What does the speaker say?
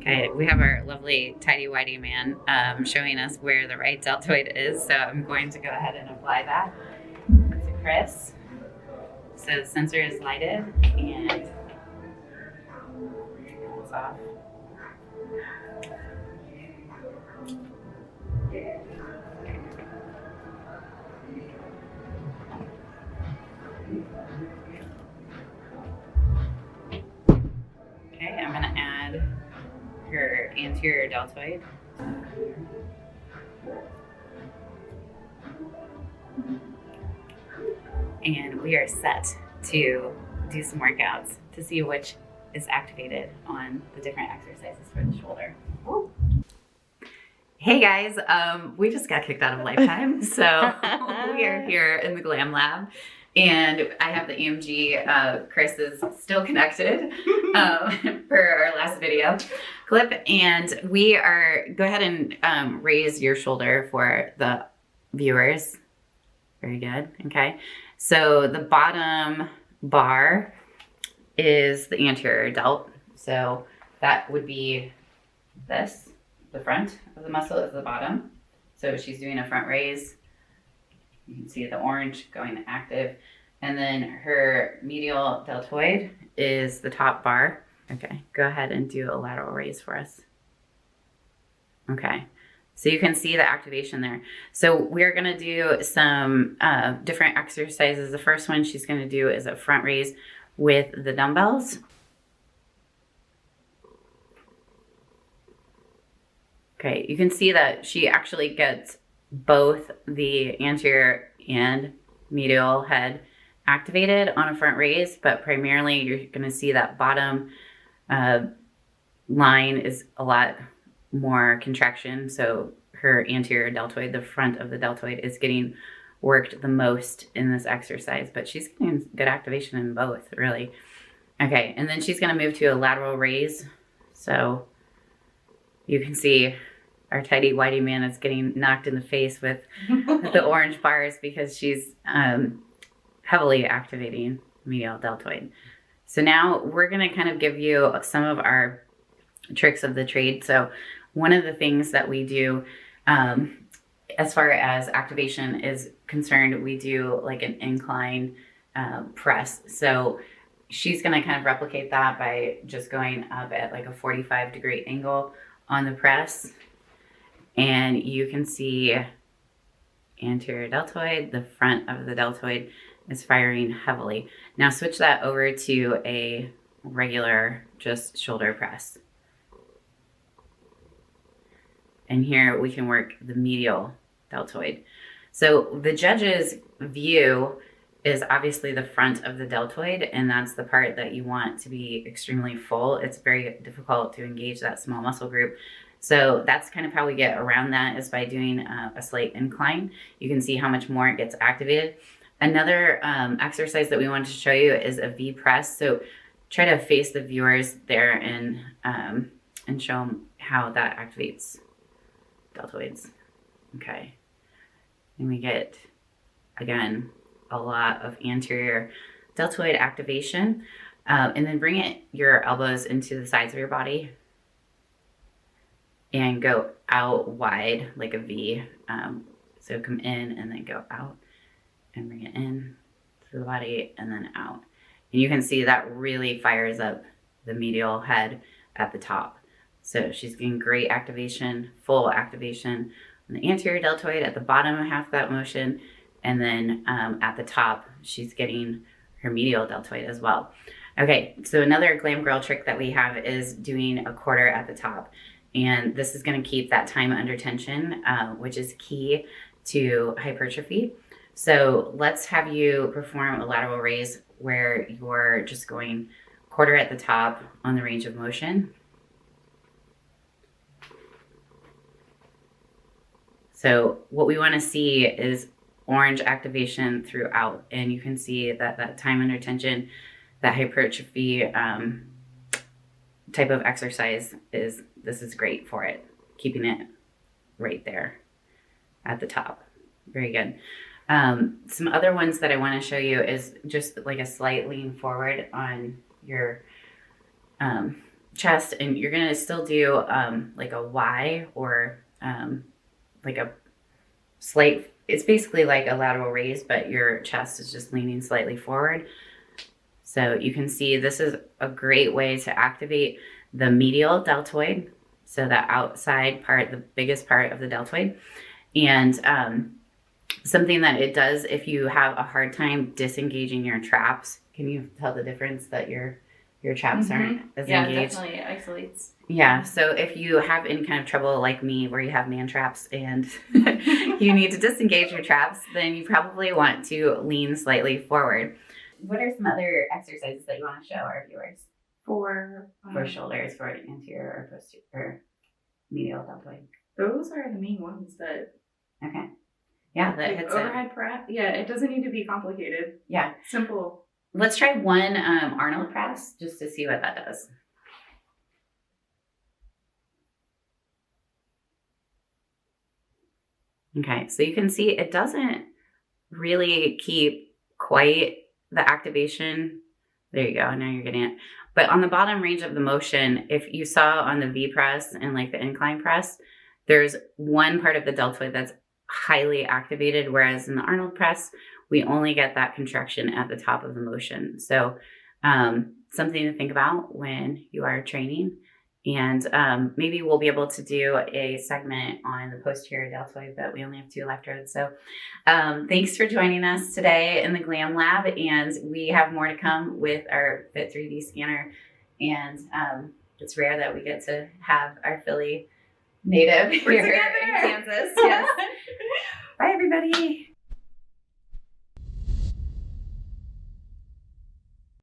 Okay, we have our lovely tidy-whitey man showing us where the right deltoid is. So I'm going to go ahead and apply that to Chris. So the sensor is lighted and it's off. Okay, I'm gonna add her anterior deltoid. And we are set to do some workouts to see which is activated on the different exercises for the shoulder. Woo. Hey guys, we just got kicked out of Lifetime, so we are here in the Glam Lab, and I have the EMG. Chris is still connected for our last video clip, and we are go ahead and raise your shoulder for the viewers. Very good. Okay, so the bottom bar is the anterior delt, so that would be this. The front of the muscle is the bottom. So she's doing a front raise. You can see the orange going active. And then her medial deltoid is the top bar. Okay, go ahead and do a lateral raise for us. Okay, so you can see the activation there. So we're gonna do some different exercises. The first one she's gonna do is a front raise with the dumbbells. Okay, you can see that she actually gets both the anterior and medial head activated on a front raise, but primarily you're gonna see that bottom line is a lot more contraction. So her anterior deltoid, the front of the deltoid, is getting worked the most in this exercise, but she's getting good activation in both, really. Okay, and then she's gonna move to a lateral raise. So you can see our tidy-whitey man is getting knocked in the face with the orange bars because she's heavily activating medial deltoid. So now we're gonna kind of give you some of our tricks of the trade. So one of the things that we do as far as activation is concerned, we do like an incline press. So she's gonna kind of replicate that by just going up at like a 45-degree angle on the press. And you can see anterior deltoid, the front of the deltoid is firing heavily. Now switch that over to a regular just shoulder press. And here we can work the medial deltoid. So the judge's view is obviously the front of the deltoid, and that's the part that you want to be extremely full. It's very difficult to engage that small muscle group. So that's kind of how we get around that, is by doing a slight incline. You can see how much more it gets activated. Another exercise that we wanted to show you is a V press. So try to face the viewers there and show them how that activates deltoids. Okay, and we get, again, a lot of anterior deltoid activation. And then bring your elbows into the sides of your body and go out wide like a V. So come in and then go out and bring it in to the body and then out. And you can see that really fires up the medial head at the top. So she's getting great activation, full activation on the anterior deltoid at the bottom of half that motion. And then at the top, she's getting her medial deltoid as well. Okay, so another glam girl trick that we have is doing a quarter at the top. And this is gonna keep that time under tension, which is key to hypertrophy. So let's have you perform a lateral raise where you're just going quarter at the top on the range of motion. So what we wanna see is orange activation throughout, and you can see that that time under tension, that hypertrophy type of exercise this is great for it, keeping it right there at the top. Very good. Some other ones that I want to show you is just like a slight lean forward on your chest, and you're gonna still do like a Y or like a slight, it's basically like a lateral raise, but your chest is just leaning slightly forward. So you can see this is a great way to activate the medial deltoid. So the outside part, the biggest part of the deltoid. And something that it does if you have a hard time disengaging your traps. Can you tell the difference that your traps aren't as engaged? Yeah, definitely. It isolates. Yeah, so if you have any kind of trouble like me where you have man traps and you need to disengage your traps, then you probably want to lean slightly forward. What are some other exercises that you want to show our viewers? For shoulders, for anterior or posterior or medial deltoid. Those are the main ones that. Okay. Yeah, that hits overhead press. Yeah, it doesn't need to be complicated. Yeah. Simple. Let's try one Arnold press just to see what that does. Okay, so you can see it doesn't really keep quite the activation. There you go, now you're getting it. But on the bottom range of the motion, if you saw on the V press and like the incline press, there's one part of the deltoid that's highly activated, whereas in the Arnold press, we only get that contraction at the top of the motion. So something to think about when you are training. And maybe we'll be able to do a segment on the posterior deltoid, but we only have 2 electrodes. So thanks for joining us today in the Glam Lab. And we have more to come with our Fit 3D scanner. And it's rare that we get to have our Philly native here in Kansas. Yes. Bye, everybody.